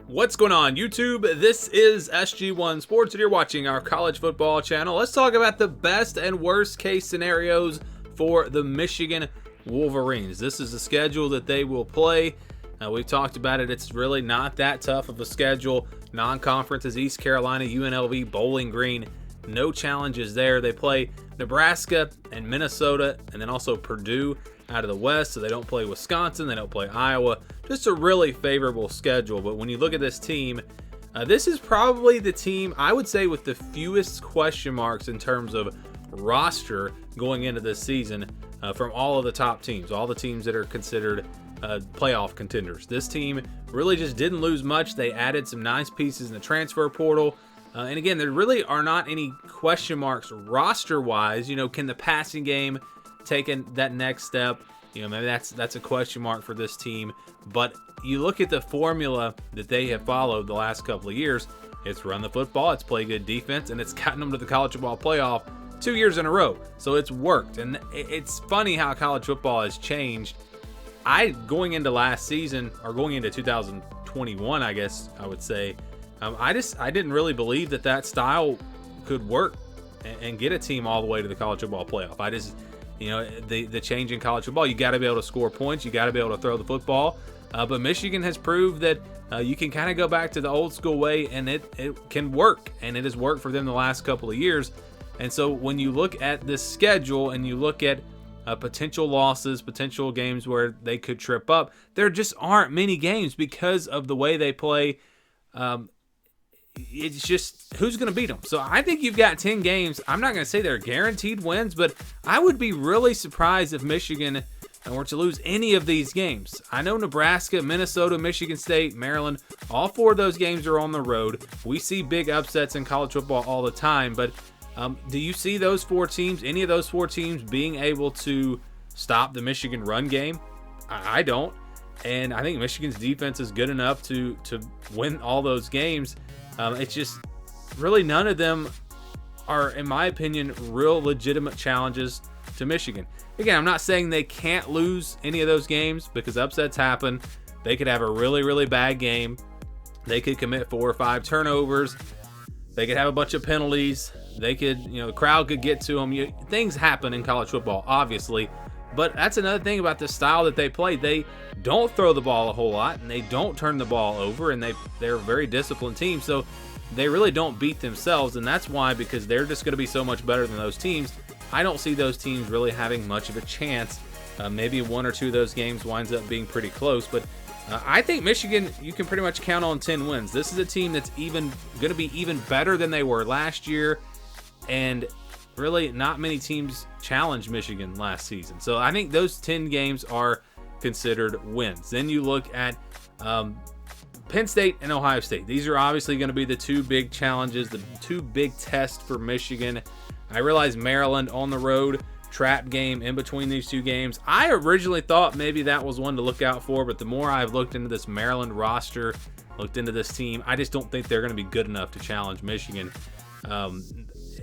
What's going on, YouTube? This is SG1 Sports, and you're watching our college football channel. Let's talk about the best and worst case scenarios for the Michigan Wolverines. This is the schedule that they will play. We've talked about it. It's really not that tough of a schedule. Non-conference is East Carolina, UNLV, Bowling Green. No challenges there. They play Nebraska and Minnesota, and then also Purdue out of the West. So they don't play Wisconsin. They don't play Iowa. Just a really favorable schedule. But when you look at this team, this is probably the team, I would say, with the fewest question marks in terms of roster going into this season from all of the top teams, all the teams that are considered playoff contenders. This team really just didn't lose much. They added some nice pieces in the transfer portal. And again, there really are not any question marks roster-wise. You know, can the passing game take that next step? You know, maybe that's a question mark for this team. But you look at the formula that they have followed the last couple of years. It's run the football, it's play good defense, and it's gotten them to the college football playoff 2 years in a row. So it's worked. And it's funny how college football has changed. Going into last season, or going into 2021, I guess I would say, I didn't really believe that style could work and get a team all the way to the college football playoff. You know, the change in college football, you got to be able to score points, you got to be able to throw the football. But Michigan has proved that you can kind of go back to the old school way, and it can work, and it has worked for them the last couple of years. And so when you look at this schedule and you look at potential losses, potential games where they could trip up, there just aren't many games because of the way they play. It's just who's going to beat them. So I think you've got 10 games. I'm not going to say they're guaranteed wins, but I would be really surprised if Michigan were to lose any of these games. I know Nebraska, Minnesota, Michigan State, Maryland, all four of those games are on the road. We see big upsets in college football all the time, but do you see those four teams, any of those four teams, being able to stop the Michigan run game? I don't. And I think Michigan's defense is good enough to win all those games. It's just really none of them are, in my opinion, real legitimate challenges to Michigan. Again, I'm not saying they can't lose any of those games because upsets happen. They could have a really, really bad game. They could commit 4 or 5 turnovers. They could have a bunch of penalties. They could, the crowd could get to them. Things happen in college football, obviously. But that's another thing about the style that they play. They don't throw the ball a whole lot, and they don't turn the ball over, and they're a very disciplined team. So they really don't beat themselves, and that's why, because they're just going to be so much better than those teams. I don't see those teams really having much of a chance. Maybe 1 or 2 of those games winds up being pretty close, but I think Michigan, you can pretty much count on 10 wins. This is a team that's going to be even better than they were last year, and really not many teams challenged Michigan last season. So I think those 10 games are considered wins. Then you look at Penn State and Ohio State. These are obviously going to be the 2 big challenges, the 2 big tests for Michigan. I realize Maryland on the road, trap game in between these 2 games. I originally thought maybe that was one to look out for, but the more I've looked into this Maryland roster, looked into this team, I just don't think they're going to be good enough to challenge Michigan.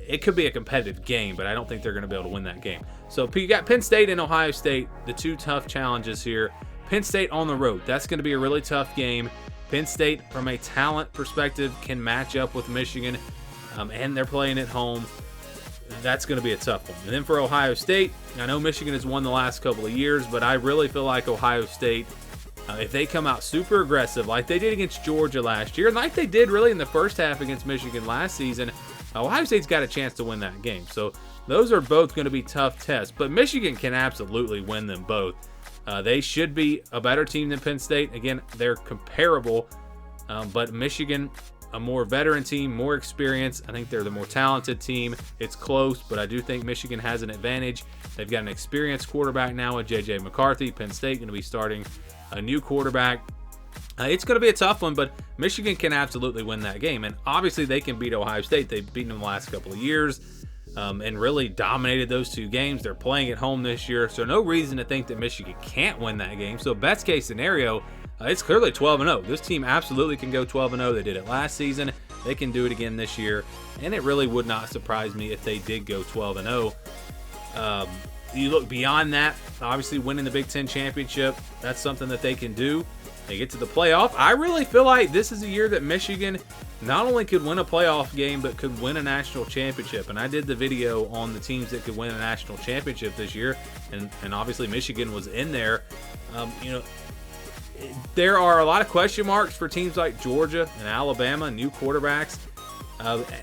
It could be a competitive game, but I don't think they're going to be able to win that game. So you got Penn State and Ohio State, the 2 tough challenges here. Penn State on the road. That's going to be a really tough game. Penn State, from a talent perspective, can match up with Michigan, and they're playing at home. That's going to be a tough one. And then for Ohio State, I know Michigan has won the last couple of years, but I really feel like Ohio State, if they come out super aggressive like they did against Georgia last year, and like they did really in the first half against Michigan last season, Ohio State's got a chance to win that game. So those are both going to be tough tests, but Michigan can absolutely win them both. They should be a better team than Penn State. Again, they're comparable, but Michigan, a more veteran team, more experience. I think they're the more talented team. It's close, but I do think Michigan has an advantage. They've got an experienced quarterback now with J.J. McCarthy. Penn State going to be starting a new quarterback. It's going to be a tough one, but Michigan can absolutely win that game. And obviously they can beat Ohio State. They've beaten them the last couple of years and really dominated those 2 games. They're playing at home this year, so no reason to think that Michigan can't win that game. So best case scenario, it's clearly 12-0. This team absolutely can go 12-0. They did it last season. They can do it again this year, and it really would not surprise me if they did go 12-0. You look beyond that, obviously winning the Big Ten championship, that's something that they can do. They get to the playoff. I really feel like this is a year that Michigan not only could win a playoff game, but could win a national championship. And I did the video on the teams that could win a national championship this year, and obviously Michigan was in there. There are a lot of question marks for teams like Georgia and Alabama, new quarterbacks.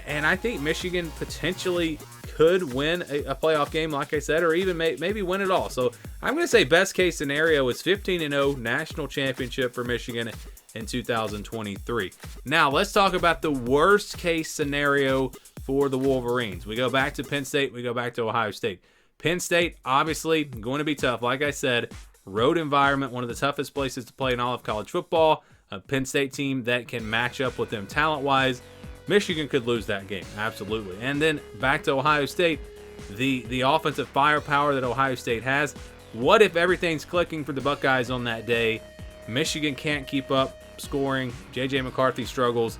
And I think Michigan potentially could win a playoff game, like I said, or even maybe win it all. So I'm going to say best case scenario is 15-0 national championship for Michigan in 2023. Now let's talk about the worst case scenario for the Wolverines. We go back to Penn State. We go back to Ohio State. Penn State, obviously, going to be tough. Like I said, road environment, one of the toughest places to play in all of college football. A Penn State team that can match up with them talent-wise. Michigan could lose that game, absolutely. And then back to Ohio State, the offensive firepower that Ohio State has. What if everything's clicking for the Buckeyes on that day? Michigan can't keep up scoring. J.J. McCarthy struggles.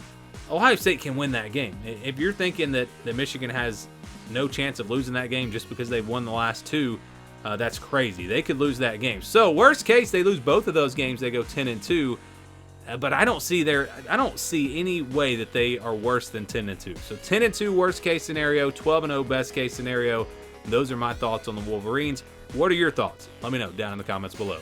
Ohio State can win that game. If you're thinking that Michigan has no chance of losing that game just because they've won the last two, that's crazy. They could lose that game. So worst case, they lose both of those games. They go 10-2. But I don't see any way that they are worse than 10-2. So 10-2 worst case scenario, 12-0 best case scenario. Those are my thoughts on the Wolverines. What are your thoughts? Let me know down in the comments below.